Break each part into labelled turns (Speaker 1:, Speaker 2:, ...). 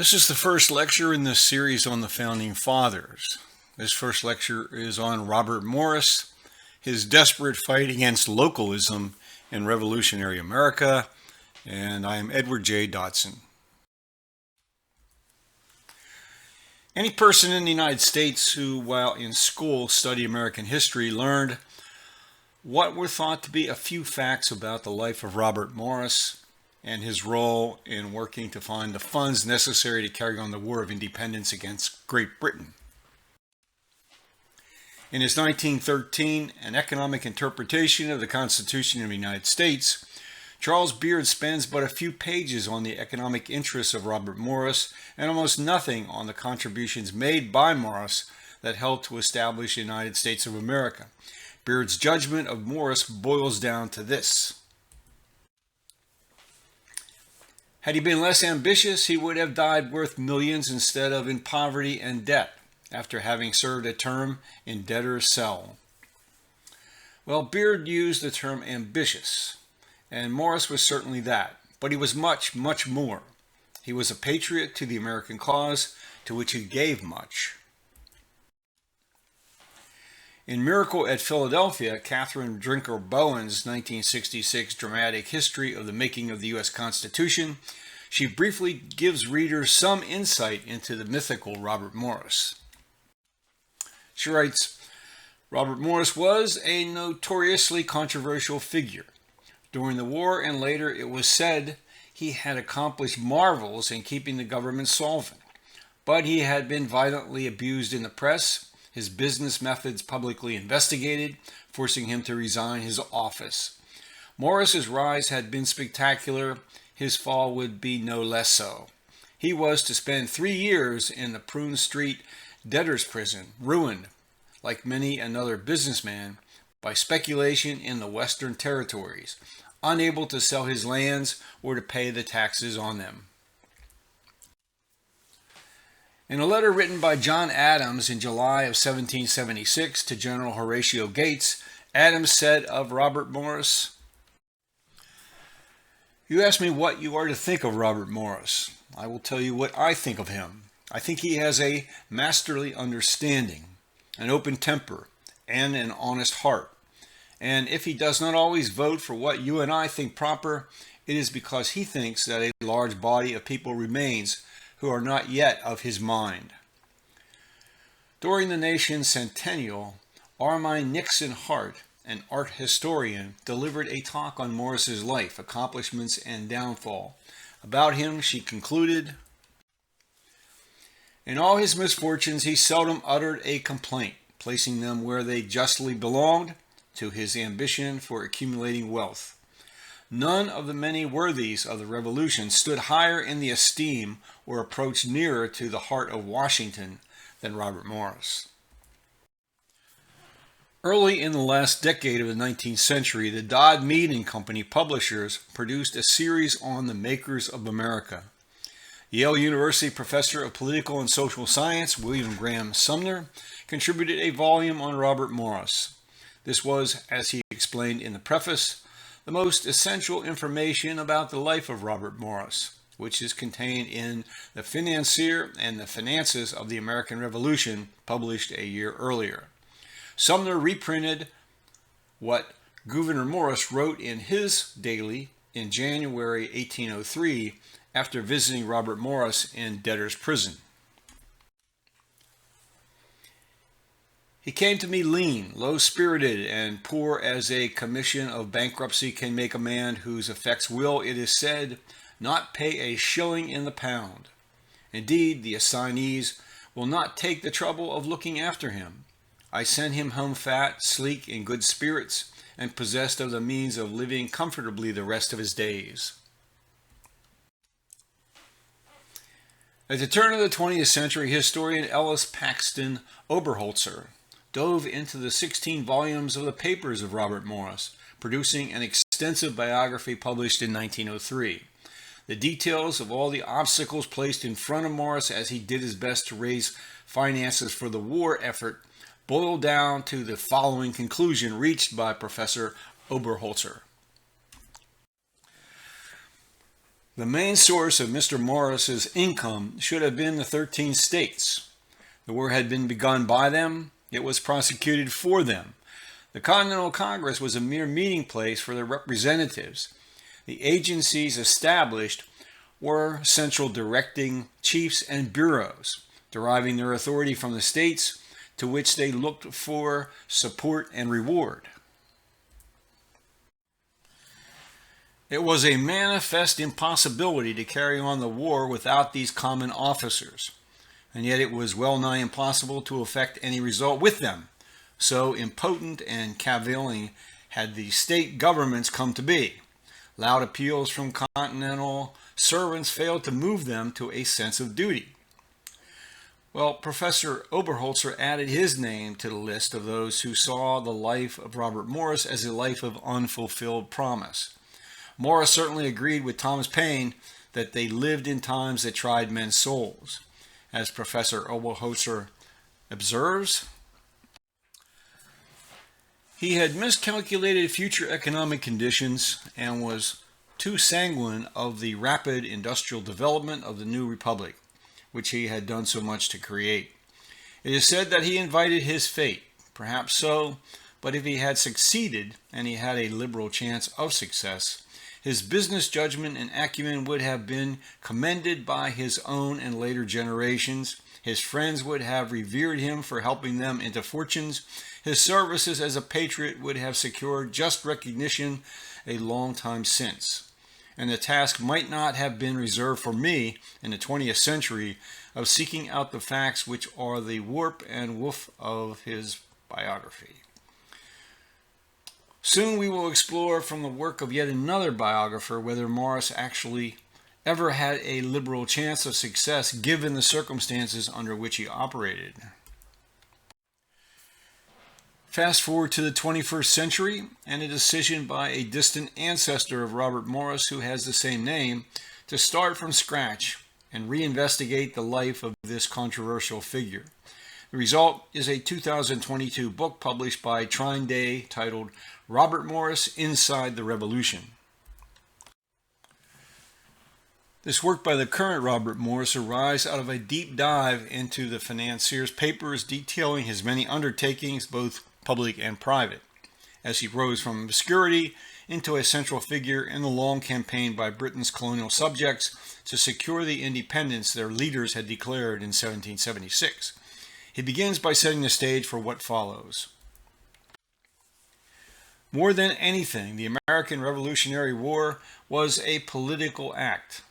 Speaker 1: This is the first lecture in this series on the Founding Fathers. This first lecture is on Robert Morris, his desperate fight against localism in revolutionary America, and I am Edward J. Dotson. Any person in the United States who, while in school, studied American history learned what were thought to be a few facts about the life of Robert Morris and his role in working to find the funds necessary to carry on the War of Independence against Great Britain. In his 1913 An Economic Interpretation of the Constitution of the United States, Charles Beard spends but a few pages on the economic interests of Robert Morris and almost nothing on the contributions made by Morris that helped to establish the United States of America. Beard's judgment of Morris boils down to this: had he been less ambitious, he would have died worth millions instead of in poverty and debt, after having served a term in debtor's cell. Well, Beard used the term ambitious, and Morris was certainly that, but he was much, much more. He was a patriot to the American cause, to which he gave much. In Miracle at Philadelphia, Catherine Drinker Bowen's 1966 dramatic history of the making of the U.S. Constitution, she briefly gives readers some insight into the mythical Robert Morris. She writes, Robert Morris was a notoriously controversial figure. During the war and later, it was said he had accomplished marvels in keeping the government solvent, but he had been violently abused in the press, his business methods publicly investigated, forcing him to resign his office. Morris's rise had been spectacular. His fall would be no less so. He was to spend 3 years in the Prune Street debtor's prison, ruined, like many another businessman, by speculation in the Western territories, unable to sell his lands or to pay the taxes on them. In a letter written by John Adams in July of 1776 to General Horatio Gates, Adams said of Robert Morris, "You ask me what you are to think of Robert Morris. I will tell you what I think of him. I think he has a masterly understanding, an open temper, and an honest heart. And if he does not always vote for what you and I think proper, it is because he thinks that a large body of people remains who are not yet of his mind." During the nation's centennial, Armine Nixon Hart, an art historian, delivered a talk on Morris's life, accomplishments, and downfall. About him, she concluded, "In all his misfortunes, he seldom uttered a complaint, placing them where they justly belonged, to his ambition for accumulating wealth. None of the many worthies of the Revolution stood higher in the esteem or approached nearer to the heart of Washington than Robert Morris." Early in the last decade of the 19th century, the Dodd Mead and Company publishers produced a series on the makers of America. Yale University professor of political and social science, William Graham Sumner, contributed a volume on Robert Morris. This was, as he explained in the preface, the most essential information about the life of Robert Morris, which is contained in The Financier and the Finances of the American Revolution, published a year earlier. Sumner reprinted what Gouverneur Morris wrote in his daily in January 1803 after visiting Robert Morris in debtor's prison. "He came to me lean, low-spirited, and poor as a commission of bankruptcy can make a man whose effects will, it is said, not pay a shilling in the pound. Indeed, the assignees will not take the trouble of looking after him. I sent him home fat, sleek, in good spirits, and possessed of the means of living comfortably the rest of his days." At the turn of the 20th century, historian Ellis Paxton Oberholzer dove into the 16 volumes of the papers of Robert Morris, producing an extensive biography published in 1903. The details of all the obstacles placed in front of Morris as he did his best to raise finances for the war effort boil down to the following conclusion reached by Professor Oberholzer. The main source of Mr. Morris's income should have been the 13 states. The war had been begun by them. It was prosecuted for them. The Continental Congress was a mere meeting place for their representatives. The agencies established were central directing chiefs and bureaus, deriving their authority from the states to which they looked for support and reward. It was a manifest impossibility to carry on the war without these common officers, and yet it was well nigh impossible to effect any result with them. So impotent and cavilling had the state governments come to be. Loud appeals from Continental servants failed to move them to a sense of duty. Well, Professor Oberholzer added his name to the list of those who saw the life of Robert Morris as a life of unfulfilled promise. Morris certainly agreed with Thomas Paine that they lived in times that tried men's souls. As Professor Oberholzer observes, he had miscalculated future economic conditions and was too sanguine of the rapid industrial development of the new republic, which he had done so much to create. It is said that he invited his fate. Perhaps so, but if he had succeeded, and he had a liberal chance of success, his business judgment and acumen would have been commended by his own and later generations. His friends would have revered him for helping them into fortunes. His services as a patriot would have secured just recognition a long time since. And the task might not have been reserved for me in the 20th century of seeking out the facts which are the warp and woof of his biography. Soon we will explore from the work of yet another biographer whether Morris actually ever had a liberal chance of success given the circumstances under which he operated. Fast forward to the 21st century, and a decision by a distant ancestor of Robert Morris who has the same name to start from scratch and reinvestigate the life of this controversial figure. The result is a 2022 book published by Trine Day titled Robert Morris Inside the Revolution. This work by the current Robert Morris arises out of a deep dive into the financier's papers detailing his many undertakings, both public and private, as he rose from obscurity into a central figure in the long campaign by Britain's colonial subjects to secure the independence their leaders had declared in 1776. He begins by setting the stage for what follows. More than anything, the American Revolutionary War was a political act,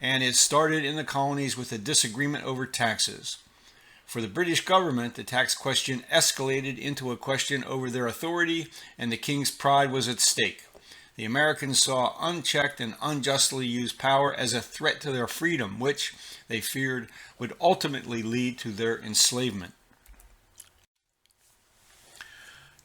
Speaker 1: and it started in the colonies with a disagreement over taxes. For the British government, the tax question escalated into a question over their authority, and the king's pride was at stake. The Americans saw unchecked and unjustly used power as a threat to their freedom, which they feared would ultimately lead to their enslavement.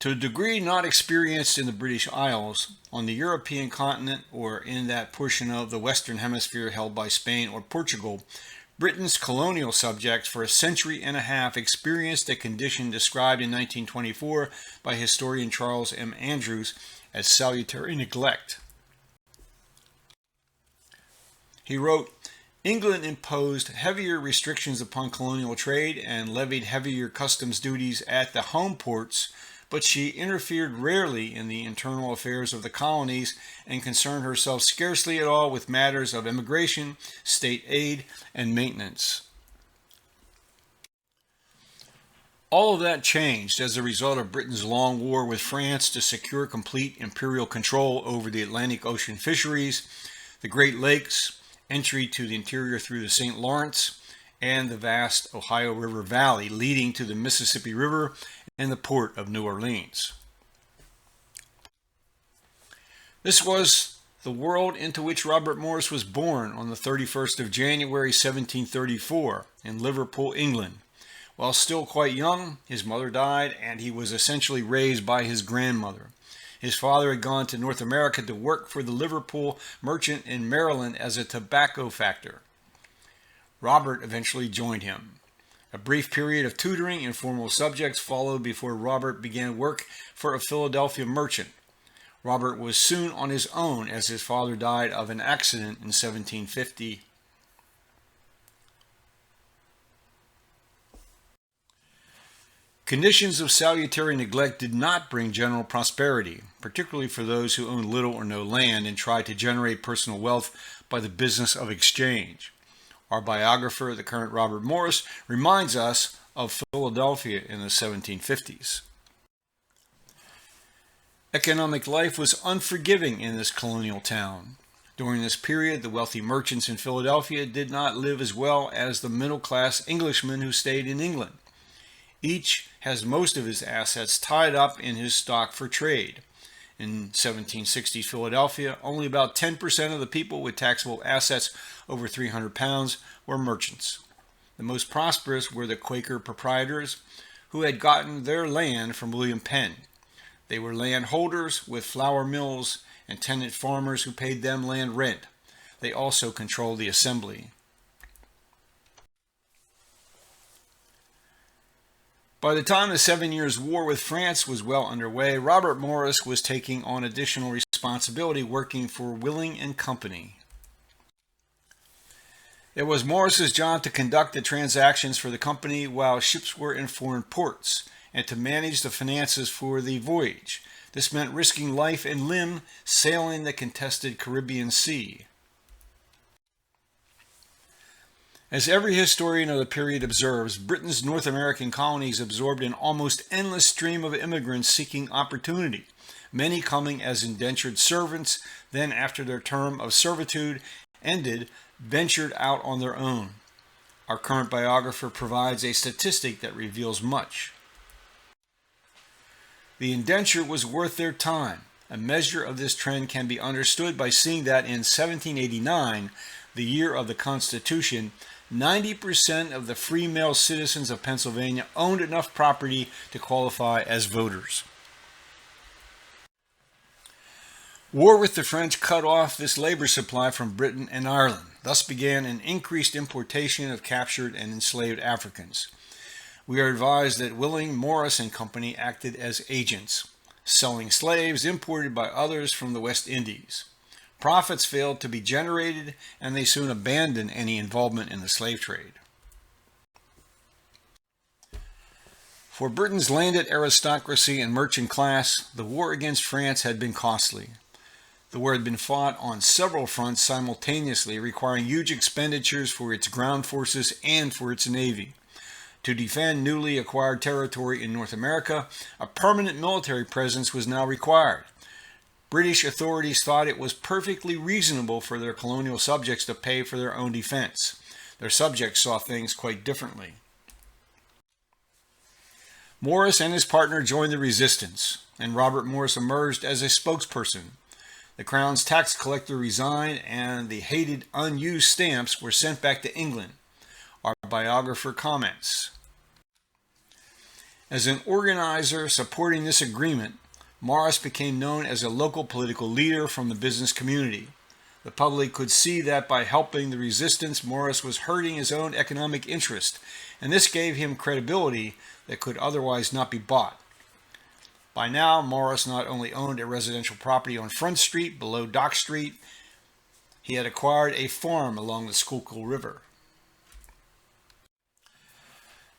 Speaker 1: To a degree not experienced in the British Isles, on the European continent, or in that portion of the Western Hemisphere held by Spain or Portugal, Britain's colonial subjects for a century and a half experienced a condition described in 1924 by historian Charles M. Andrews as salutary neglect. He wrote, England imposed heavier restrictions upon colonial trade and levied heavier customs duties at the home ports, but she interfered rarely in the internal affairs of the colonies and concerned herself scarcely at all with matters of immigration, state aid, and maintenance. All of that changed as a result of Britain's long war with France to secure complete imperial control over the Atlantic Ocean fisheries, the Great Lakes, entry to the interior through the St. Lawrence, and the vast Ohio River Valley leading to the Mississippi River and the port of New Orleans. This was the world into which Robert Morris was born on the 31st of January 1734 in Liverpool, England. While still quite young, his mother died and he was essentially raised by his grandmother. His father had gone to North America to work for the Liverpool merchant in Maryland as a tobacco factor. Robert eventually joined him. A brief period of tutoring in formal subjects followed before Robert began work for a Philadelphia merchant. Robert was soon on his own as his father died of an accident in 1750. Conditions of salutary neglect did not bring general prosperity, particularly for those who owned little or no land and tried to generate personal wealth by the business of exchange. Our biographer, the current Robert Morris, reminds us of Philadelphia in the 1750s. Economic life was unforgiving in this colonial town. During this period, the wealthy merchants in Philadelphia did not live as well as the middle-class Englishmen who stayed in England. Each has most of his assets tied up in his stock for trade. In 1760s Philadelphia, only about 10% of the people with taxable assets over 300 pounds were merchants. The most prosperous were the Quaker proprietors who had gotten their land from William Penn. They were landholders with flour mills and tenant farmers who paid them land rent. They also controlled the assembly. By the time the 7 Years' War with France was well underway, Robert Morris was taking on additional responsibility working for Willing and Company. It was Morris's job to conduct the transactions for the company while ships were in foreign ports and to manage the finances for the voyage. This meant risking life and limb sailing the contested Caribbean Sea. As every historian of the period observes, Britain's North American colonies absorbed an almost endless stream of immigrants seeking opportunity, many coming as indentured servants, then after their term of servitude ended, ventured out on their own. Our current biographer provides a statistic that reveals much. The indenture was worth their time. A measure of this trend can be understood by seeing that in 1789, the year of the Constitution, 90% of the free male citizens of Pennsylvania owned enough property to qualify as voters. War with the French cut off this labor supply from Britain and Ireland. Thus began an increased importation of captured and enslaved Africans. We are advised that Willing, Morris and Company acted as agents, selling slaves imported by others from the West Indies. Profits failed to be generated, and they soon abandoned any involvement in the slave trade. For Britain's landed aristocracy and merchant class, the war against France had been costly. The war had been fought on several fronts simultaneously, requiring huge expenditures for its ground forces and for its navy. To defend newly acquired territory in North America, a permanent military presence was now required. British authorities thought it was perfectly reasonable for their colonial subjects to pay for their own defense. Their subjects saw things quite differently. Morris and his partner joined the resistance, and Robert Morris emerged as a spokesperson. The Crown's tax collector resigned, and the hated unused stamps were sent back to England. Our biographer comments, as an organizer supporting this agreement, Morris became known as a local political leader from the business community. The public could see that by helping the resistance, Morris was hurting his own economic interest, and this gave him credibility that could otherwise not be bought. By now, Morris not only owned a residential property on Front Street below Dock Street, he had acquired a farm along the Schuylkill River.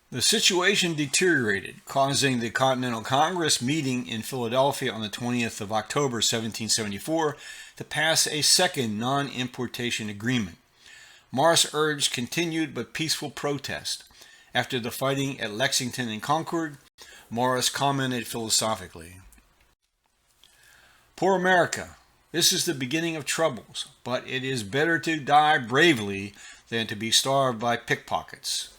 Speaker 1: The situation deteriorated, causing the Continental Congress meeting in Philadelphia on the 20th of October 1774 to pass a second non-importation agreement. Morris urged continued but peaceful protest. After the fighting at Lexington and Concord, Morris commented philosophically, "Poor America, this is the beginning of troubles, but it is better to die bravely than to be starved by pickpockets."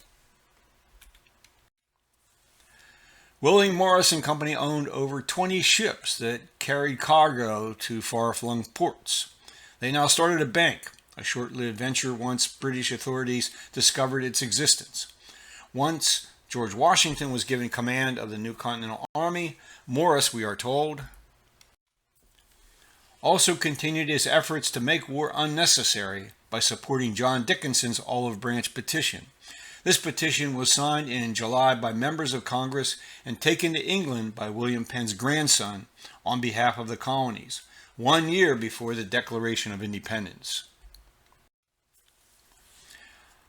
Speaker 1: Willing, Morris and Company owned over 20 ships that carried cargo to far-flung ports. They now started a bank, a short-lived venture once British authorities discovered its existence. Once George Washington was given command of the new Continental Army, Morris, we are told, also continued his efforts to make war unnecessary by supporting John Dickinson's olive branch petition. This petition was signed in July by members of Congress and taken to England by William Penn's grandson on behalf of the colonies, 1 year before the Declaration of Independence.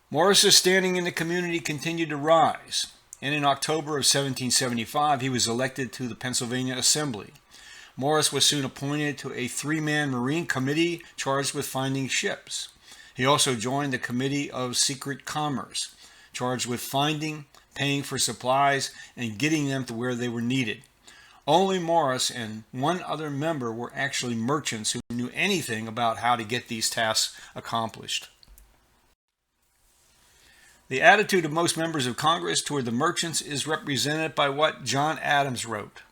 Speaker 1: Morris's standing in the community continued to rise, and in October of 1775 he was elected to the Pennsylvania Assembly. Morris was soon appointed to a 3-man Marine Committee charged with finding ships. He also joined the Committee of Secret Commerce, charged with finding, paying for supplies, and getting them to where they were needed. Only Morris and one other member were actually merchants who knew anything about how to get these tasks accomplished. The attitude of most members of Congress toward the merchants is represented by what John Adams wrote.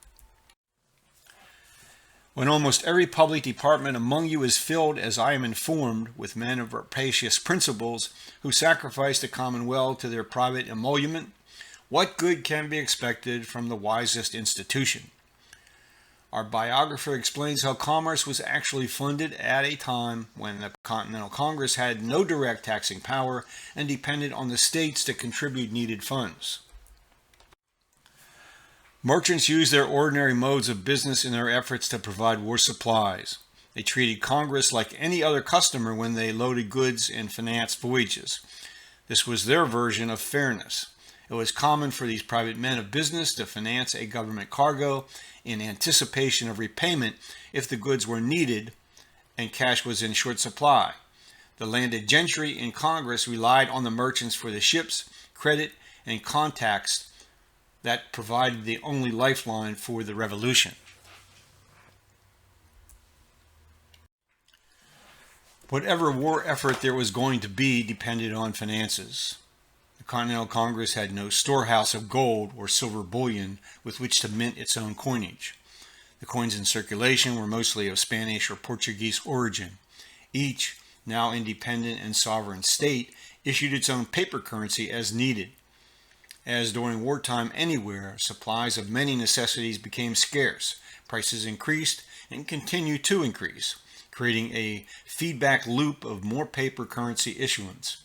Speaker 1: When almost every public department among you is filled, as I am informed, with men of rapacious principles who sacrifice the commonweal to their private emolument, what good can be expected from the wisest institution? Our biographer explains how commerce was actually funded at a time when the Continental Congress had no direct taxing power and depended on the states to contribute needed funds. Merchants used their ordinary modes of business in their efforts to provide war supplies. They treated Congress like any other customer when they loaded goods and financed voyages. This was their version of fairness. It was common for these private men of business to finance a government cargo in anticipation of repayment if the goods were needed and cash was in short supply. The landed gentry in Congress relied on the merchants for the ships, credit, and contacts that provided the only lifeline for the revolution. Whatever war effort there was going to be depended on finances. The Continental Congress had no storehouse of gold or silver bullion with which to mint its own coinage. The coins in circulation were mostly of Spanish or Portuguese origin. Each, now independent and sovereign state, issued its own paper currency as needed. As during wartime anywhere, supplies of many necessities became scarce, prices increased and continue to increase, creating a feedback loop of more paper currency issuance.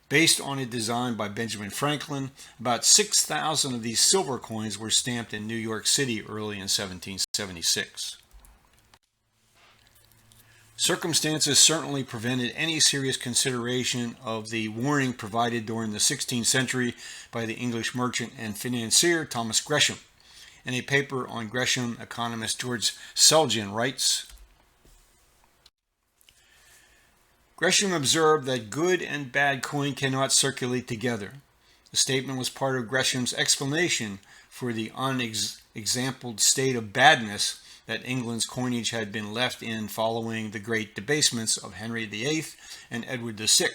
Speaker 1: Based on a design by Benjamin Franklin, about 6,000 of these silver coins were stamped in New York City early in 1776. Circumstances certainly prevented any serious consideration of the warning provided during the 16th century by the English merchant and financier Thomas Gresham. In a paper on Gresham, economist George Selgin writes, Gresham observed that good and bad coin cannot circulate together. The statement was part of Gresham's explanation for the unexampled state of badness that England's coinage had been left in following the great debasements of Henry VIII and Edward VI,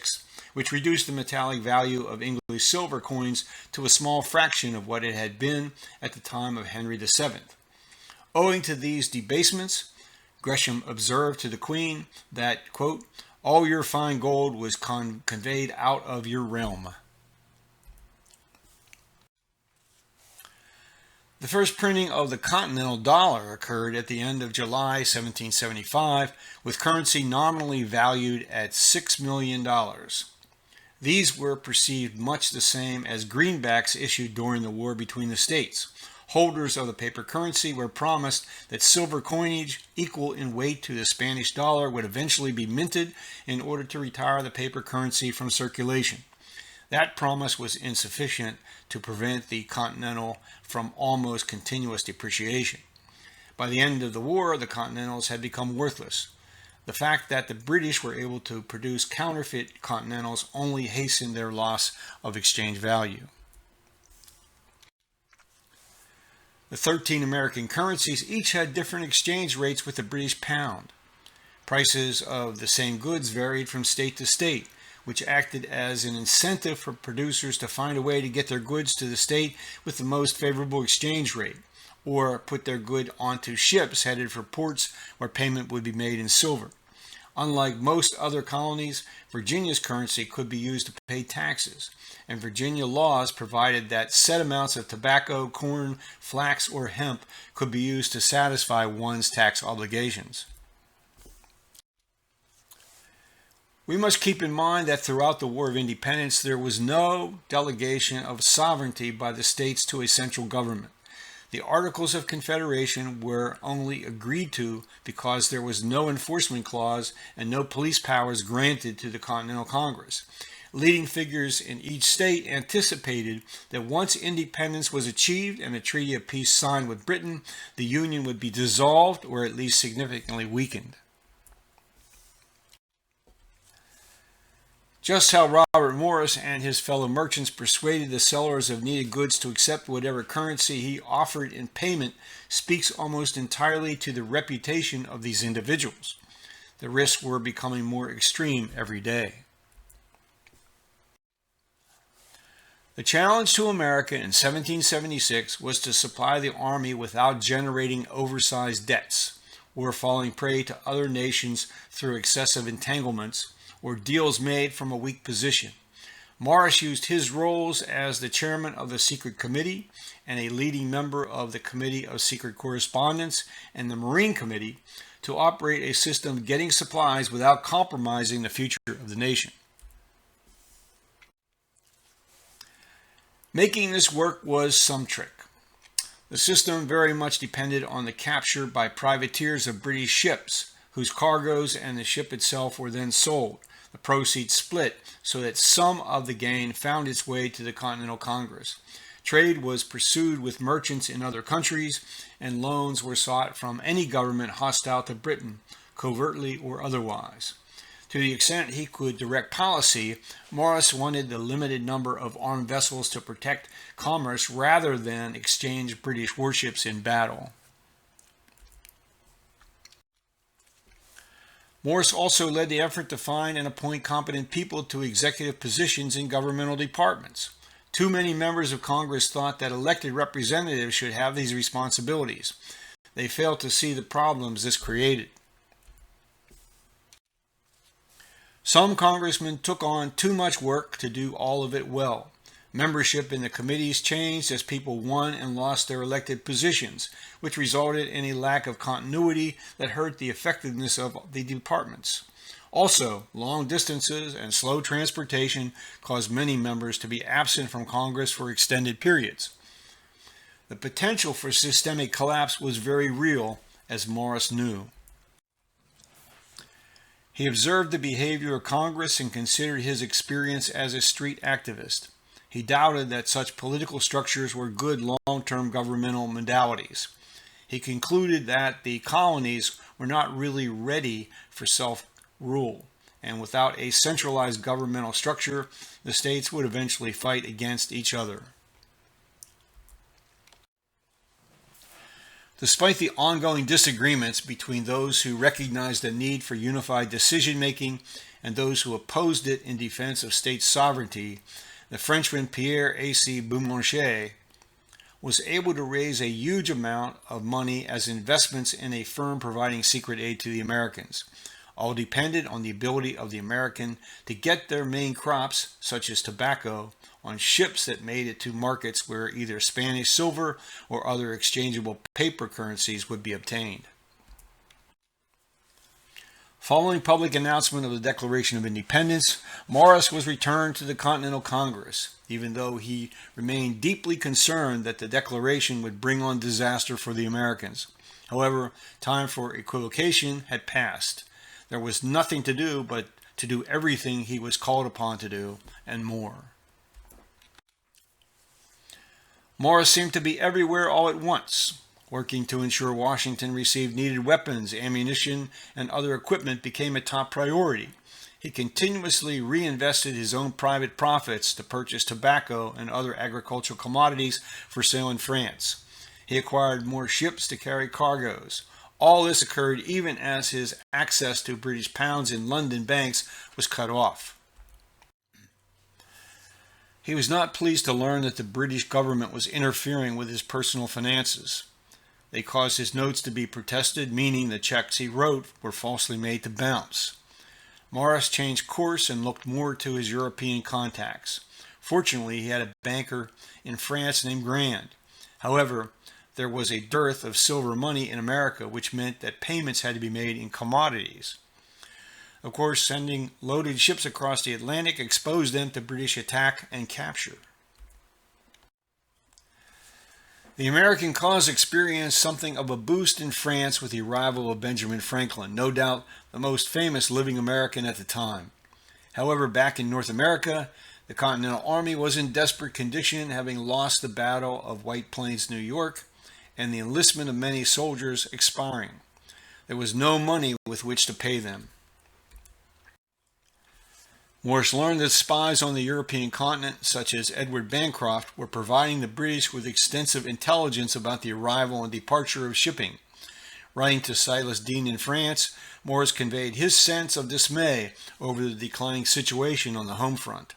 Speaker 1: which reduced the metallic value of English silver coins to a small fraction of what it had been at the time of Henry VII. Owing to these debasements, Gresham observed to the Queen that, quote, all your fine gold was conveyed out of your realm. The first printing of the Continental dollar occurred at the end of July 1775, with currency nominally valued at $6 million. These were perceived much the same as greenbacks issued during the war between the states. Holders of the paper currency were promised that silver coinage equal in weight to the Spanish dollar would eventually be minted in order to retire the paper currency from circulation. That promise was insufficient to prevent the Continental from almost continuous depreciation. By the end of the war, the Continentals had become worthless. The fact that the British were able to produce counterfeit Continentals only hastened their loss of exchange value. The 13 American currencies each had different exchange rates with the British pound. Prices of the same goods varied from state to state, which acted as an incentive for producers to find a way to get their goods to the state with the most favorable exchange rate, or put their good onto ships headed for ports where payment would be made in silver. Unlike most other colonies, Virginia's currency could be used to pay taxes, and Virginia laws provided that set amounts of tobacco, corn, flax, or hemp could be used to satisfy one's tax obligations. We must keep in mind that throughout the War of Independence, there was no delegation of sovereignty by the states to a central government. The Articles of Confederation were only agreed to because there was no enforcement clause and no police powers granted to the Continental Congress. Leading figures in each state anticipated that once independence was achieved and a treaty of peace signed with Britain, the Union would be dissolved or at least significantly weakened. Just how Robert Morris and his fellow merchants persuaded the sellers of needed goods to accept whatever currency he offered in payment speaks almost entirely to the reputation of these individuals. The risks were becoming more extreme every day. The challenge to America in 1776 was to supply the army without generating oversized debts or falling prey to other nations through excessive entanglements or deals made from a weak position. Morris used his roles as the chairman of the Secret Committee and a leading member of the Committee of Secret Correspondence and the Marine Committee to operate a system of getting supplies without compromising the future of the nation. Making this work was some trick. The system very much depended on the capture by privateers of British ships, whose cargoes and the ship itself were then sold. The proceeds split so that some of the gain found its way to the Continental Congress. Trade was pursued with merchants in other countries, and loans were sought from any government hostile to Britain, covertly or otherwise. To the extent he could direct policy, Morris wanted the limited number of armed vessels to protect commerce rather than exchange British warships in battle. Morris also led the effort to find and appoint competent people to executive positions in governmental departments. Too many members of Congress thought that elected representatives should have these responsibilities. They failed to see the problems this created. Some congressmen took on too much work to do all of it well. Membership in the committees changed as people won and lost their elected positions, which resulted in a lack of continuity that hurt the effectiveness of the departments. Also, long distances and slow transportation caused many members to be absent from Congress for extended periods. The potential for systemic collapse was very real, as Morris knew. He observed the behavior of Congress and considered his experience as a street activist. He doubted that such political structures were good long-term governmental modalities. He concluded that the colonies were not really ready for self-rule, and without a centralized governmental structure, the states would eventually fight against each other. Despite the ongoing disagreements between those who recognized the need for unified decision-making and those who opposed it in defense of state sovereignty, the Frenchman Pierre A.C. Beaumarchais was able to raise a huge amount of money as investments in a firm providing secret aid to the Americans. All depended on the ability of the American to get their main crops, such as tobacco, on ships that made it to markets where either Spanish silver or other exchangeable paper currencies would be obtained. Following public announcement of the Declaration of Independence, Morris was returned to the Continental Congress, even though he remained deeply concerned that the declaration would bring on disaster for the Americans. However, time for equivocation had passed. There was nothing to do but to do everything he was called upon to do, and more. Morris seemed to be everywhere all at once. Working to ensure Washington received needed weapons, ammunition, and other equipment became a top priority. He continuously reinvested his own private profits to purchase tobacco and other agricultural commodities for sale in France. He acquired more ships to carry cargoes. All this occurred even as his access to British pounds in London banks was cut off. He was not pleased to learn that the British government was interfering with his personal finances. They caused his notes to be protested, meaning the checks he wrote were falsely made to bounce. Morris changed course and looked more to his European contacts. Fortunately, he had a banker in France named Grand. However, there was a dearth of silver money in America, which meant that payments had to be made in commodities. Of course, sending loaded ships across the Atlantic exposed them to British attack and capture. The American cause experienced something of a boost in France with the arrival of Benjamin Franklin, no doubt the most famous living American at the time. However, back in North America, the Continental Army was in desperate condition, having lost the Battle of White Plains, New York, and the enlistment of many soldiers expiring. There was no money with which to pay them. Morris learned that spies on the European continent, such as Edward Bancroft, were providing the British with extensive intelligence about the arrival and departure of shipping. Writing to Silas Deane in France, Morris conveyed his sense of dismay over the declining situation on the home front.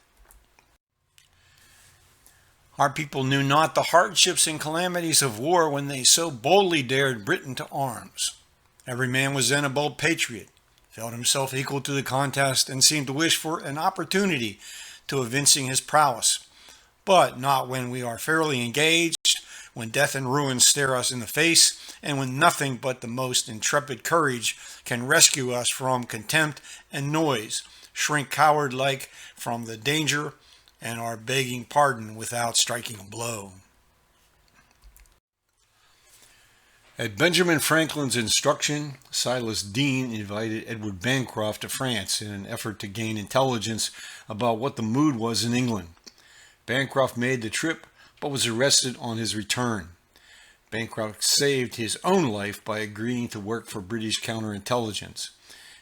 Speaker 1: Our people knew not the hardships and calamities of war when they so boldly dared Britain to arms. Every man was then a bold patriot, felt himself equal to the contest, and seemed to wish for an opportunity to evincing his prowess. But not when we are fairly engaged, when death and ruin stare us in the face, and when nothing but the most intrepid courage can rescue us from contempt and noise, shrink coward-like from the danger, and are begging pardon without striking a blow. At Benjamin Franklin's instruction, Silas Deane invited Edward Bancroft to France in an effort to gain intelligence about what the mood was in England. Bancroft made the trip, but was arrested on his return. Bancroft saved his own life by agreeing to work for British counterintelligence.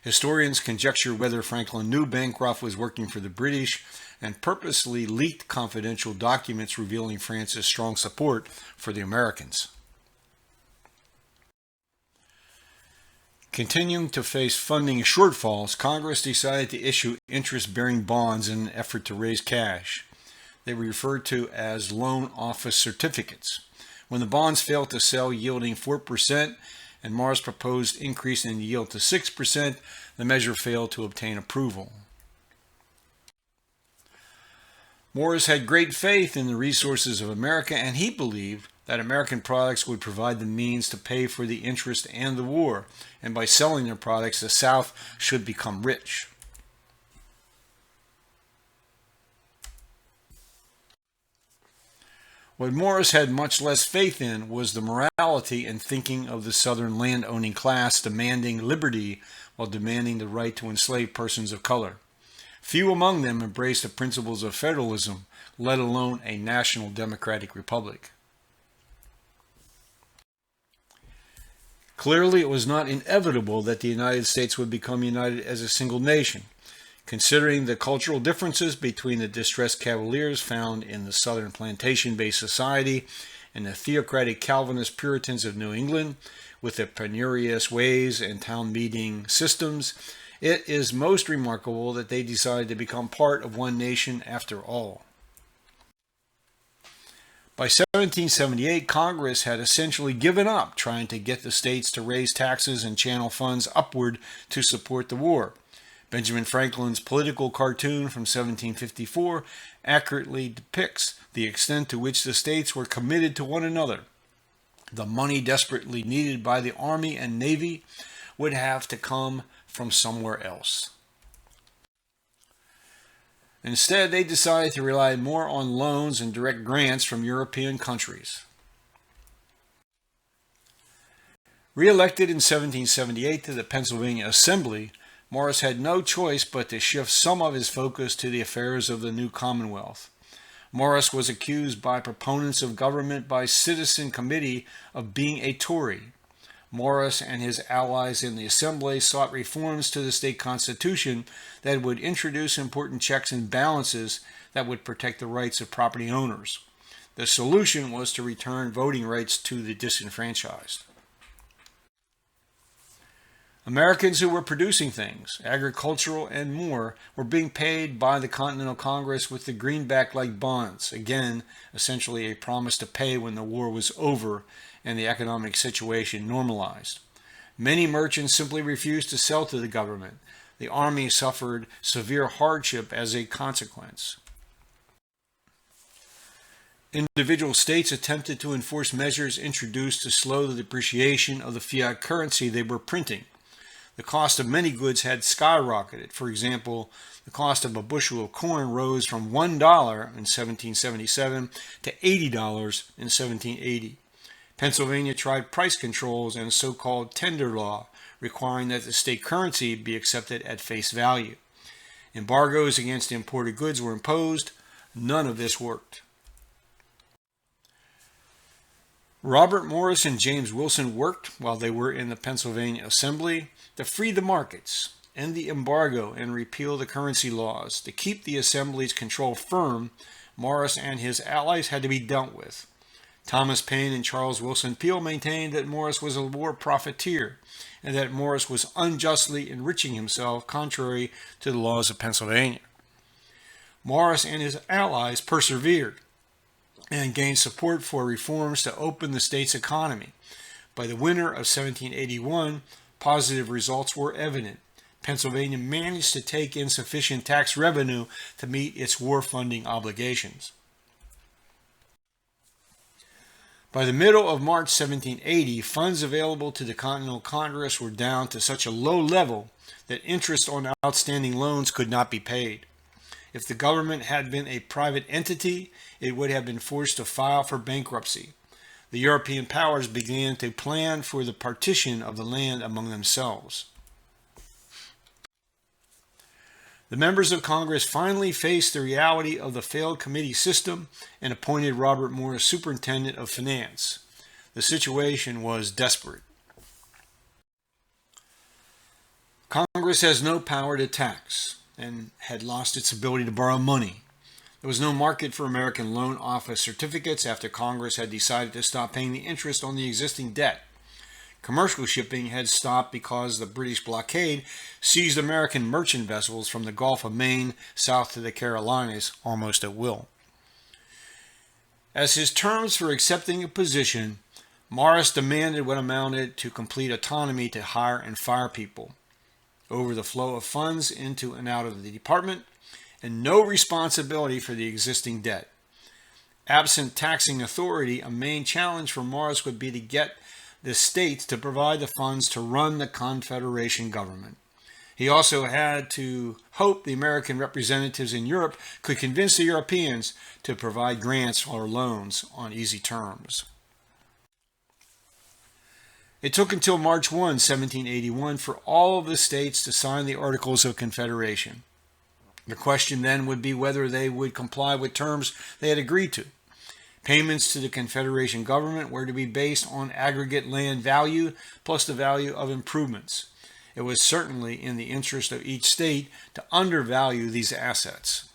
Speaker 1: Historians conjecture whether Franklin knew Bancroft was working for the British and purposely leaked confidential documents revealing France's strong support for the Americans. Continuing to face funding shortfalls, Congress decided to issue interest-bearing bonds in an effort to raise cash. They were referred to as loan office certificates. When the bonds failed to sell, yielding 4%, and Morris proposed increase in yield to 6%, the measure failed to obtain approval. Morris had great faith in the resources of America, and he believed that American products would provide the means to pay for the interest and the war, and by selling their products, the South should become rich. What Morris had much less faith in was the morality and thinking of the Southern land-owning class demanding liberty while demanding the right to enslave persons of color. Few among them embraced the principles of federalism, let alone a national democratic republic. Clearly, it was not inevitable that the United States would become united as a single nation. Considering the cultural differences between the distressed Cavaliers found in the Southern plantation-based society and the theocratic Calvinist Puritans of New England, with their penurious ways and town meeting systems, it is most remarkable that they decided to become part of one nation after all. By 1778, Congress had essentially given up trying to get the states to raise taxes and channel funds upward to support the war. Benjamin Franklin's political cartoon from 1754 accurately depicts the extent to which the states were committed to one another. The money desperately needed by the Army and Navy would have to come from somewhere else. Instead, they decided to rely more on loans and direct grants from European countries. Re-elected in 1778 to the Pennsylvania Assembly, Morris had no choice but to shift some of his focus to the affairs of the new Commonwealth. Morris was accused by proponents of government by Citizen Committee of being a Tory. Morris and his allies in the Assembly sought reforms to the state constitution that would introduce important checks and balances that would protect the rights of property owners. The solution was to return voting rights to the disenfranchised. Americans who were producing things, agricultural and more, were being paid by the Continental Congress with the greenback-like bonds, again, essentially a promise to pay when the war was over and the economic situation normalized. Many merchants simply refused to sell to the government. The Army suffered severe hardship as a consequence. Individual states attempted to enforce measures introduced to slow the depreciation of the fiat currency they were printing. the cost of many goods had skyrocketed. For example, the cost of a bushel of corn rose from $1 in 1777 to $80 in 1780. Pennsylvania tried price controls and a so-called tender law, requiring that the state currency be accepted at face value. Embargoes against imported goods were imposed. None of this worked. Robert Morris and James Wilson worked while they were in the Pennsylvania Assembly to free the markets, end the embargo, and repeal the currency laws. To keep the Assembly's control firm, Morris and his allies had to be dealt with. Thomas Paine and Charles Wilson Peel maintained that Morris was a war profiteer and that Morris was unjustly enriching himself contrary to the laws of Pennsylvania. Morris and his allies persevered and gained support for reforms to open the state's economy. By the winter of 1781, positive results were evident. Pennsylvania managed to take in sufficient tax revenue to meet its war funding obligations. By the middle of March 1780, funds available to the Continental Congress were down to such a low level that interest on outstanding loans could not be paid. If the government had been a private entity, it would have been forced to file for bankruptcy. The European powers began to plan for the partition of the land among themselves. The members of Congress finally faced the reality of the failed committee system and appointed Robert Morris superintendent of finance. The situation was desperate. Congress has no power to tax and had lost its ability to borrow money. There was no market for American loan office certificates after Congress had decided to stop paying the interest on the existing debt. Commercial shipping had stopped because the British blockade seized American merchant vessels from the Gulf of Maine south to the Carolinas almost at will. As his terms for accepting a position, Morris demanded what amounted to complete autonomy to hire and fire people, over the flow of funds into and out of the department, and no responsibility for the existing debt. Absent taxing authority, a main challenge for Morris would be to get the states to provide the funds to run the Confederation government. He also had to hope the American representatives in Europe could convince the Europeans to provide grants or loans on easy terms. It took until March 1, 1781, for all of the states to sign the Articles of Confederation. The question then would be whether they would comply with terms they had agreed to. Payments to the Confederation government were to be based on aggregate land value plus the value of improvements. It was certainly in the interest of each state to undervalue these assets.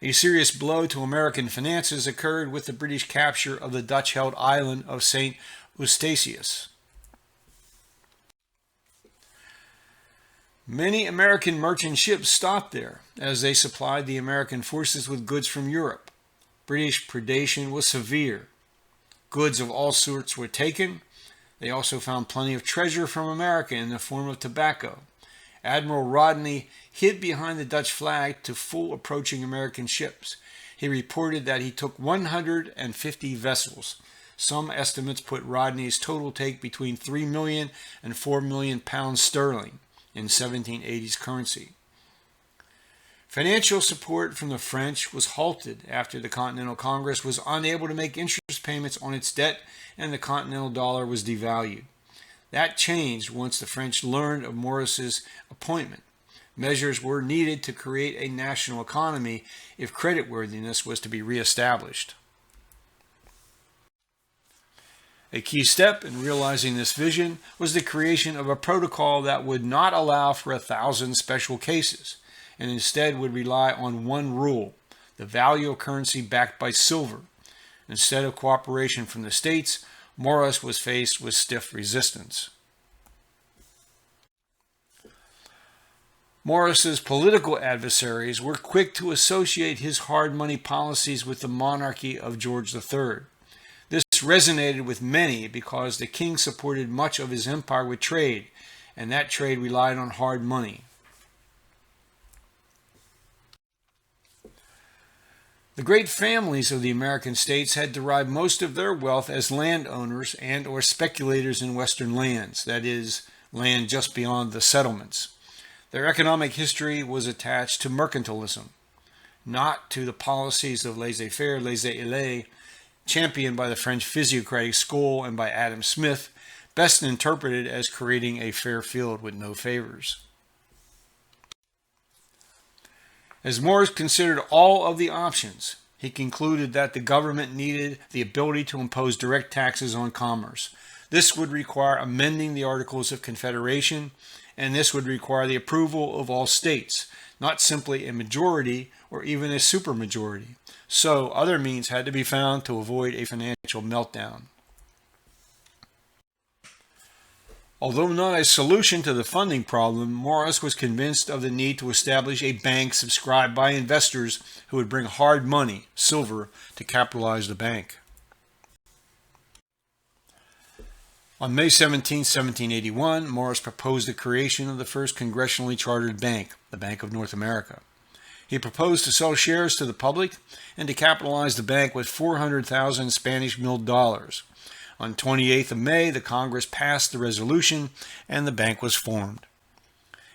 Speaker 1: A serious blow to American finances occurred with the British capture of the Dutch-held island of St. Eustatius. Many American merchant ships stopped there as they supplied the American forces with goods from Europe. British predation was severe. Goods of all sorts were taken. They also found plenty of treasure from America in the form of tobacco. Admiral Rodney hid behind the Dutch flag to fool approaching American ships. He reported that he took 150 vessels. Some estimates put Rodney's total take between 3 million and 4 million pounds sterling in 1780s currency. Financial support from the French was halted after the Continental Congress was unable to make interest payments on its debt and the Continental dollar was devalued. That changed once the French learned of Morris's appointment. Measures were needed to create a national economy if creditworthiness was to be reestablished. A key step in realizing this vision was the creation of a protocol that would not allow for 1,000 special cases, and instead would rely on one rule: the value of currency backed by silver. Instead of cooperation from the states, Morris was faced with stiff resistance. Morris's political adversaries were quick to associate his hard money policies with the monarchy of George III. This resonated with many because the king supported much of his empire with trade, and that trade relied on hard money. The great families of the American states had derived most of their wealth as landowners and or speculators in western lands, that is, land just beyond the settlements. Their economic history was attached to mercantilism, not to the policies of laissez-faire, laissez-aller, championed by the French physiocratic school and by Adam Smith, best interpreted as creating a fair field with no favors. As Morris considered all of the options, he concluded that the government needed the ability to impose direct taxes on commerce. This would require amending the Articles of Confederation, and this would require the approval of all states, not simply a majority or even a supermajority. So other means had to be found to avoid a financial meltdown. Although not a solution to the funding problem, Morris was convinced of the need to establish a bank subscribed by investors who would bring hard money, silver, to capitalize the bank. On May 17, 1781, Morris proposed the creation of the first congressionally chartered bank, the Bank of North America. He proposed to sell shares to the public and to capitalize the bank with 400,000 Spanish milled dollars. On 28th of May, the Congress passed the resolution and the bank was formed.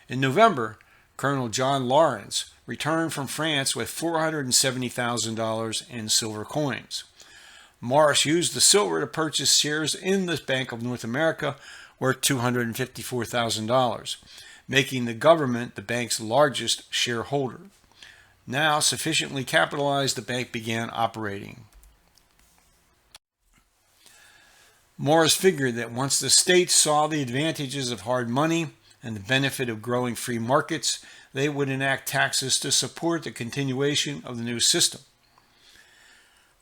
Speaker 1: In November, Colonel John Lawrence returned from France with $470,000 in silver coins. Morris used the silver to purchase shares in the Bank of North America worth $254,000, making the government the bank's largest shareholder. Now sufficiently capitalized, the bank began operating. Morris figured that once the states saw the advantages of hard money and the benefit of growing free markets, they would enact taxes to support the continuation of the new system.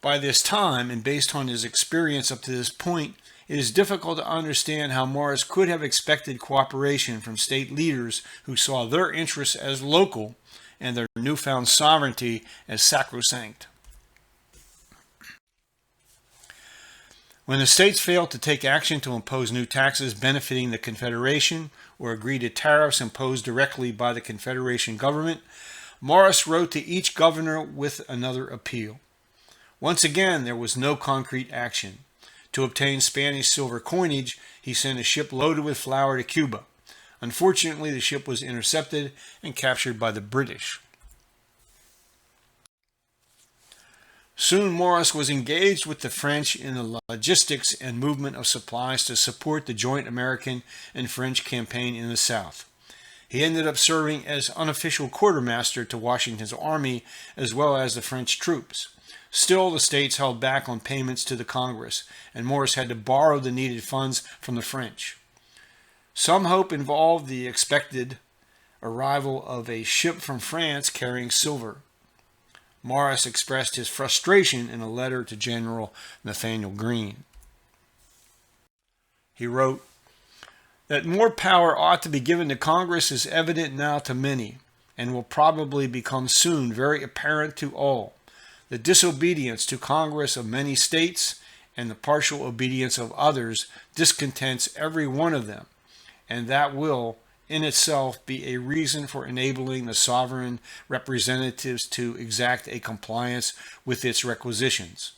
Speaker 1: By this time, and based on his experience up to this point, it is difficult to understand how Morris could have expected cooperation from state leaders who saw their interests as local and their newfound sovereignty as sacrosanct. When the states failed to take action to impose new taxes benefiting the Confederation or agree to tariffs imposed directly by the Confederation government, Morris wrote to each governor with another appeal. Once again, there was no concrete action. To obtain Spanish silver coinage, he sent a ship loaded with flour to Cuba. Unfortunately, the ship was intercepted and captured by the British. Soon Morris was engaged with the French in the logistics and movement of supplies to support the joint American and French campaign in the South. He ended up serving as unofficial quartermaster to Washington's army as well as the French troops. Still, the states held back on payments to the Congress, and Morris had to borrow the needed funds from the French. Some hope involved the expected arrival of a ship from France carrying silver. Morris expressed his frustration in a letter to General Nathanael Greene. He wrote, "That more power ought to be given to Congress is evident now to many, and will probably become soon very apparent to all. The disobedience to Congress of many states and the partial obedience of others discontents every one of them, and that will in itself be a reason for enabling the sovereign representatives to exact a compliance with its requisitions."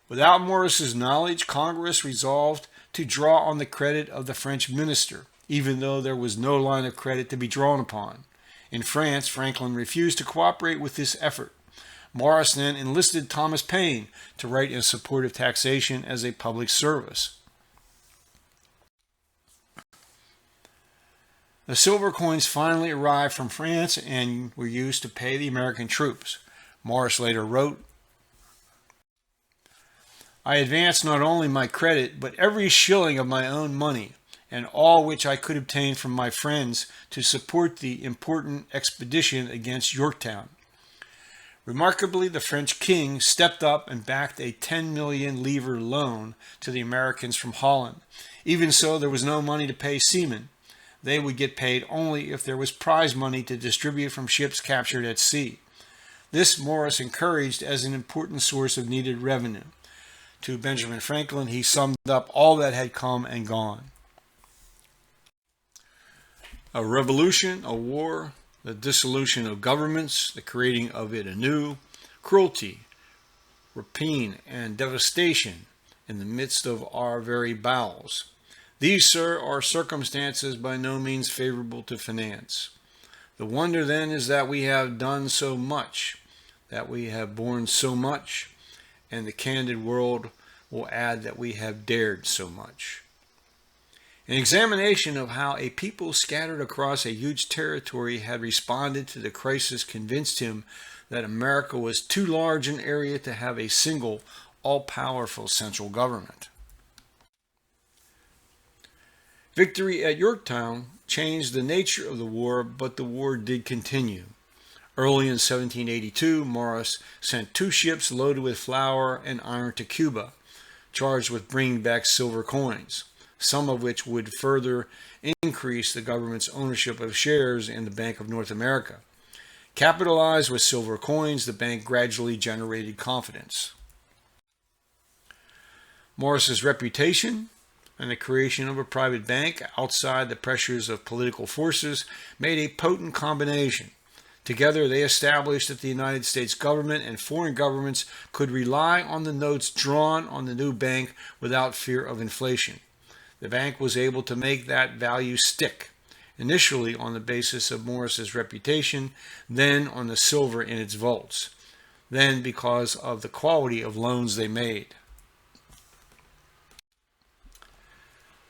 Speaker 1: Without Morris's knowledge, Congress resolved to draw on the credit of the French minister, even though there was no line of credit to be drawn upon. In France, Franklin refused to cooperate with this effort. Morris then enlisted Thomas Paine to write in support of taxation as a public service. The silver coins finally arrived from France and were used to pay the American troops. Morris later wrote, "I advanced not only my credit, but every shilling of my own money, and all which I could obtain from my friends to support the important expedition against Yorktown." Remarkably, the French king stepped up and backed a 10 million livre loan to the Americans from Holland. Even so, there was no money to pay seamen. They would get paid only if there was prize money to distribute from ships captured at sea. This Morris encouraged as an important source of needed revenue. To Benjamin Franklin, he summed up all that had come and gone. A revolution, a war, the dissolution of governments, the creating of it anew, cruelty, rapine, and devastation in the midst of our very bowels. These, sir, are circumstances by no means favorable to finance. The wonder then is that we have done so much, that we have borne so much, and the candid world will add that we have dared so much. An examination of how a people scattered across a huge territory had responded to the crisis convinced him that America was too large an area to have a single, all-powerful central government. Victory at Yorktown changed the nature of the war, but the war did continue. Early in 1782, Morris sent 2 ships loaded with flour and iron to Cuba, charged with bringing back silver coins, some of which would further increase the government's ownership of shares in the Bank of North America. Capitalized with silver coins, the bank gradually generated confidence. Morris's reputation and the creation of a private bank outside the pressures of political forces made a potent combination. Together, they established that the United States government and foreign governments could rely on the notes drawn on the new bank without fear of inflation. The bank was able to make that value stick, initially on the basis of Morris's reputation, then on the silver in its vaults, then because of the quality of loans they made.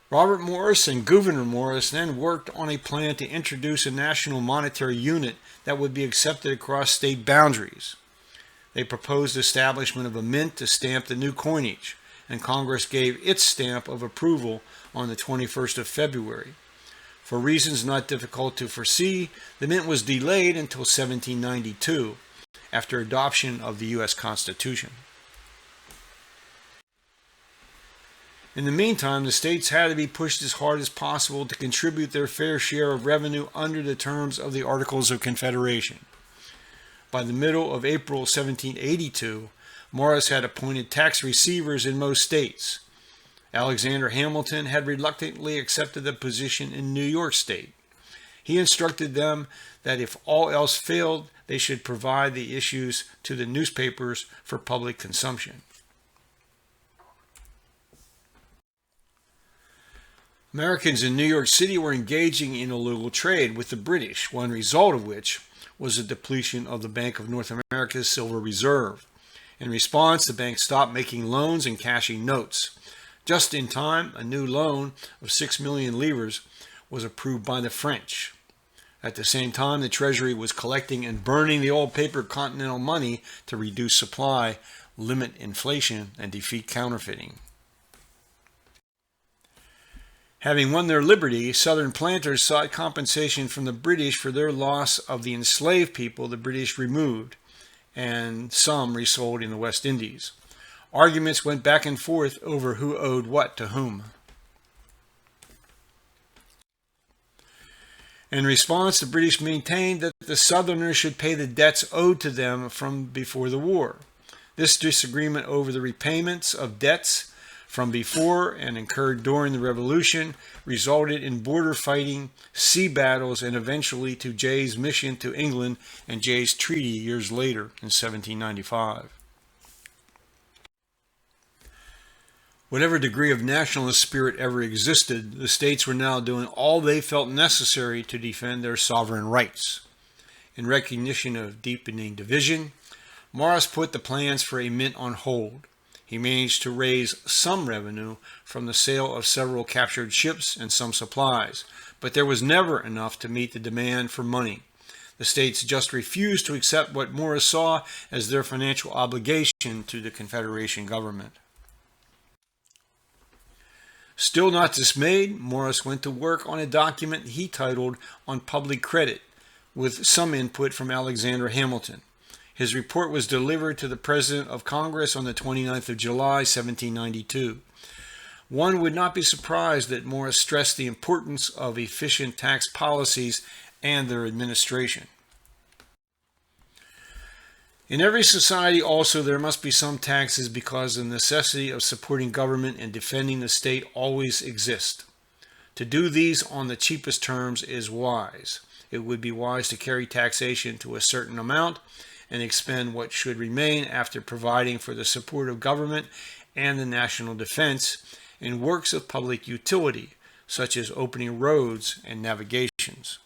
Speaker 1: Robert Morris and Gouverneur Morris then worked on a plan to introduce a national monetary unit that would be accepted across state boundaries. They proposed establishment of a mint to stamp the new coinage, and Congress gave its stamp of approval on the 21st of February. For reasons not difficult to foresee, the mint was delayed until 1792, after adoption of the U.S. Constitution. In the meantime, the states had to be pushed as hard as possible to contribute their fair share of revenue under the terms of the Articles of Confederation. By the middle of April 1782, Morris had appointed tax receivers in most states. Alexander Hamilton had reluctantly accepted the position in New York State. He instructed them that if all else failed, they should provide the issues to the newspapers for public consumption. Americans in New York City were engaging in illegal trade with the British, one result of which was the depletion of the Bank of North America's silver reserve. In response, the bank stopped making loans and cashing notes. Just in time, a new loan of 6 million livres was approved by the French. At the same time, the Treasury was collecting and burning the old paper Continental money to reduce supply, limit inflation, and defeat counterfeiting. Having won their liberty, Southern planters sought compensation from the British for their loss of the enslaved people the British removed, and some resold in the West Indies. Arguments went back and forth over who owed what to whom. In response, the British maintained that the Southerners should pay the debts owed to them from before the war. This disagreement over the repayments of debts from before and incurred during the Revolution resulted in border fighting, sea battles, and eventually to Jay's mission to England and Jay's treaty years later in 1795. Whatever degree of nationalist spirit ever existed, the states were now doing all they felt necessary to defend their sovereign rights. In recognition of deepening division, Morris put the plans for a mint on hold. He managed to raise some revenue from the sale of several captured ships and some supplies, but there was never enough to meet the demand for money. The states just refused to accept what Morris saw as their financial obligation to the Confederation government. Still not dismayed, Morris went to work on a document he titled On Public Credit, with some input from Alexander Hamilton. His report was delivered to the President of Congress on the 29th of July, 1792. One would not be surprised that Morris stressed the importance of efficient tax policies and their administration. In every society also there must be some taxes because the necessity of supporting government and defending the state always exists. To do these on the cheapest terms is wise. It would be wise to carry taxation to a certain amount and expend what should remain after providing for the support of government and the national defense in works of public utility, such as opening roads and navigations.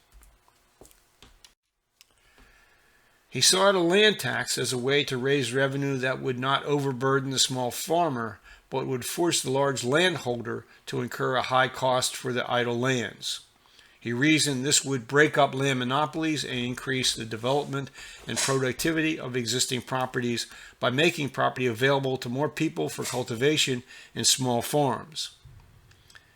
Speaker 1: He sought a land tax as a way to raise revenue that would not overburden the small farmer, but would force the large landholder to incur a high cost for the idle lands. He reasoned this would break up land monopolies and increase the development and productivity of existing properties by making property available to more people for cultivation in small farms.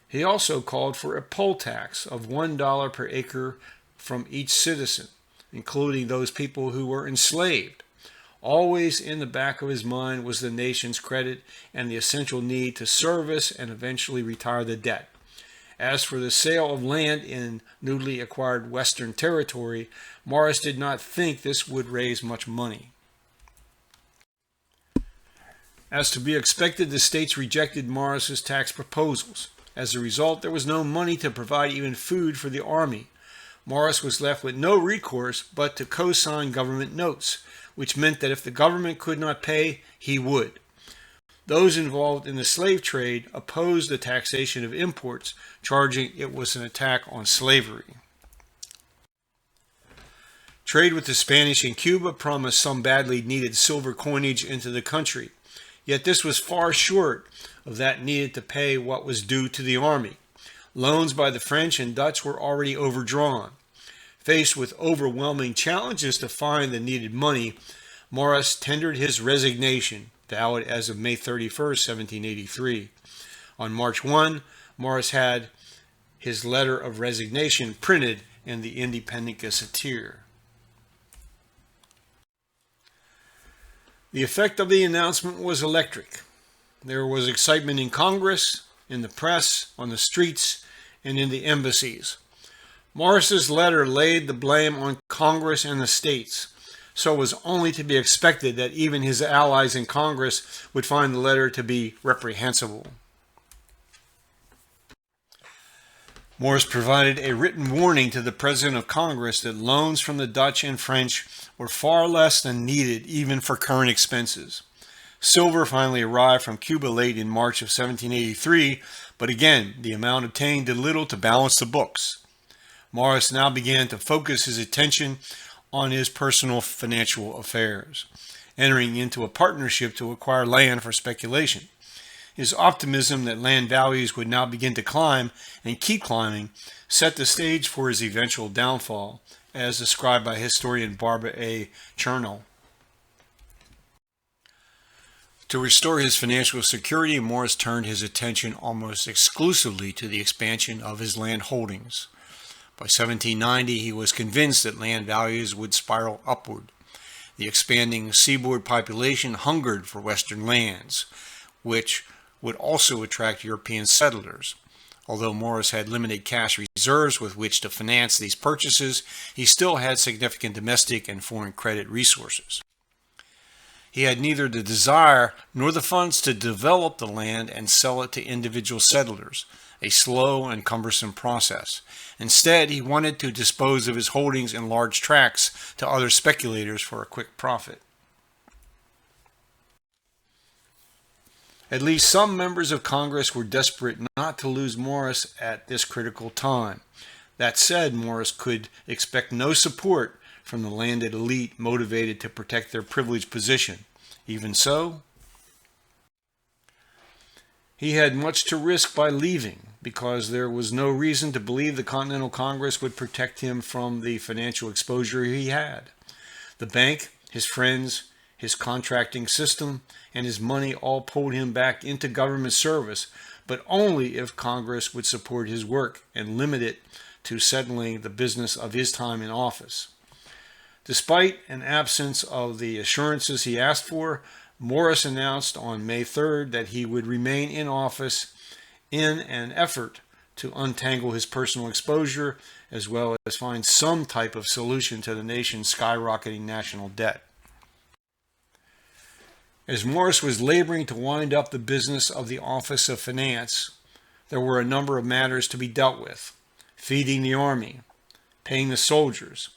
Speaker 1: He also called for a poll tax of $1 per acre from each citizen, including those people who were enslaved. Always in the back of his mind was the nation's credit and the essential need to service and eventually retire the debt. As for the sale of land in newly acquired Western territory, Morris did not think this would raise much money. As to be expected, the states rejected Morris's tax proposals. As a result, there was no money to provide even food for the army. Morris was left with no recourse but to co-sign government notes, which meant that if the government could not pay, he would. Those involved in the slave trade opposed the taxation of imports, charging it was an attack on slavery. Trade with the Spanish and Cuba promised some badly needed silver coinage into the country, yet this was far short of that needed to pay what was due to the army. Loans by the French and Dutch were already overdrawn. Faced with overwhelming challenges to find the needed money, Morris tendered his resignation, valid as of May 31st, 1783. On March 1, Morris had his letter of resignation printed in the Independent Gazetteer. The effect of the announcement was electric. There was excitement in Congress, in the press, on the streets, and in the embassies. Morris's letter laid the blame on Congress and the states, so it was only to be expected that even his allies in Congress would find the letter to be reprehensible. Morris provided a written warning to the President of Congress that loans from the Dutch and French were far less than needed even for current expenses. Silver finally arrived from Cuba late in March of 1783, but again, the amount obtained did little to balance the books. Morris now began to focus his attention on his personal financial affairs, entering into a partnership to acquire land for speculation. His optimism that land values would now begin to climb and keep climbing set the stage for his eventual downfall, as described by historian Barbara A. Chernow. To restore his financial security, Morris turned his attention almost exclusively to the expansion of his land holdings. By 1790, he was convinced that land values would spiral upward. The expanding seaboard population hungered for Western lands, which would also attract European settlers. Although Morris had limited cash reserves with which to finance these purchases, he still had significant domestic and foreign credit resources. He had neither the desire nor the funds to develop the land and sell it to individual settlers, a slow and cumbersome process. Instead, he wanted to dispose of his holdings in large tracts to other speculators for a quick profit. At least some members of Congress were desperate not to lose Morris at this critical time. That said, Morris could expect no support from the landed elite motivated to protect their privileged position. Even so, he had much to risk by leaving, because there was no reason to believe the Continental Congress would protect him from the financial exposure he had. The bank, his friends, his contracting system, and his money all pulled him back into government service, but only if Congress would support his work and limit it to settling the business of his time in office. Despite an absence of the assurances he asked for, Morris announced on May 3rd that he would remain in office in an effort to untangle his personal exposure, as well as find some type of solution to the nation's skyrocketing national debt. As Morris was laboring to wind up the business of the Office of Finance, there were a number of matters to be dealt with: feeding the army, paying the soldiers,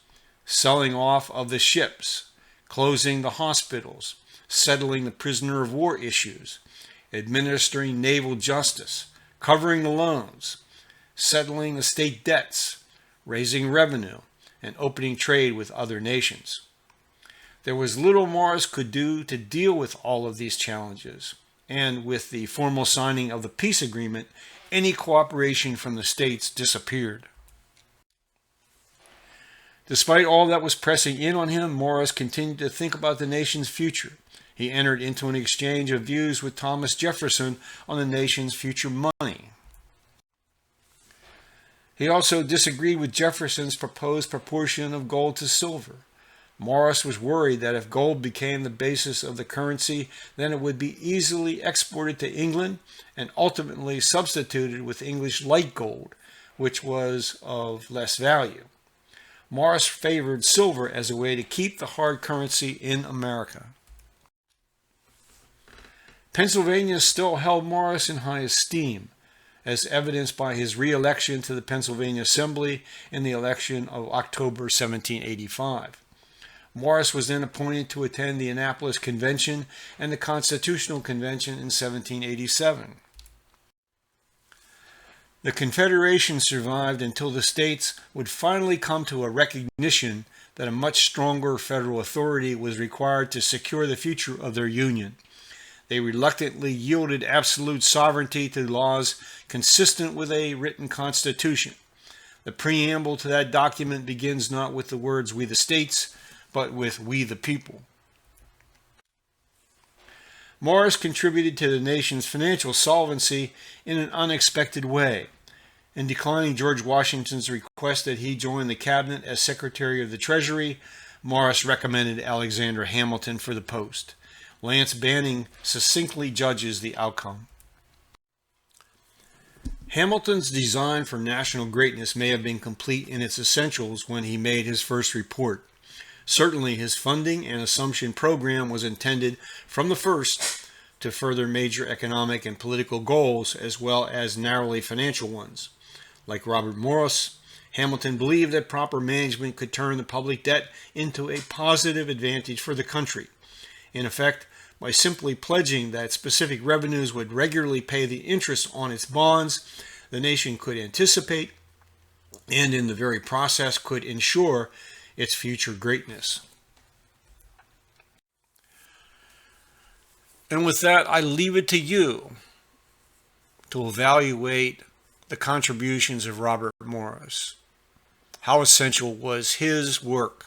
Speaker 1: selling off of the ships, closing the hospitals, settling the prisoner of war issues, administering naval justice, covering the loans, settling the state debts, raising revenue, and opening trade with other nations. There was little Morris could do to deal with all of these challenges, and with the formal signing of the peace agreement, any cooperation from the states disappeared. Despite all that was pressing in on him, Morris continued to think about the nation's future. He entered into an exchange of views with Thomas Jefferson on the nation's future money. He also disagreed with Jefferson's proposed proportion of gold to silver. Morris was worried that if gold became the basis of the currency, then it would be easily exported to England and ultimately substituted with English light gold, which was of less value. Morris favored silver as a way to keep the hard currency in America. Pennsylvania still held Morris in high esteem, as evidenced by his re-election to the Pennsylvania Assembly in the election of October 1785. Morris was then appointed to attend the Annapolis Convention and the Constitutional Convention in 1787. The Confederation survived until the states would finally come to a recognition that a much stronger federal authority was required to secure the future of their union. They reluctantly yielded absolute sovereignty to laws consistent with a written constitution. The preamble to that document begins not with the words "we the states," but with "we the people." Morris contributed to the nation's financial solvency in an unexpected way. In declining George Washington's request that he join the cabinet as Secretary of the Treasury, Morris recommended Alexander Hamilton for the post. Lance Banning succinctly judges the outcome. Hamilton's design for national greatness may have been complete in its essentials when he made his first report. Certainly his funding and assumption program was intended from the first to further major economic and political goals as well as narrowly financial ones. Like Robert Morris, Hamilton believed that proper management could turn the public debt into a positive advantage for the country. In effect, by simply pledging that specific revenues would regularly pay the interest on its bonds, the nation could anticipate and in the very process could ensure its future greatness. And with that, I leave it to you to evaluate the contributions of Robert Morris. How essential was his work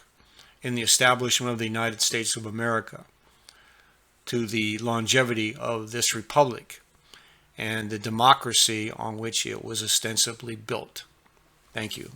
Speaker 1: in the establishment of the United States of America to the longevity of this republic and the democracy on which it was ostensibly built? Thank you.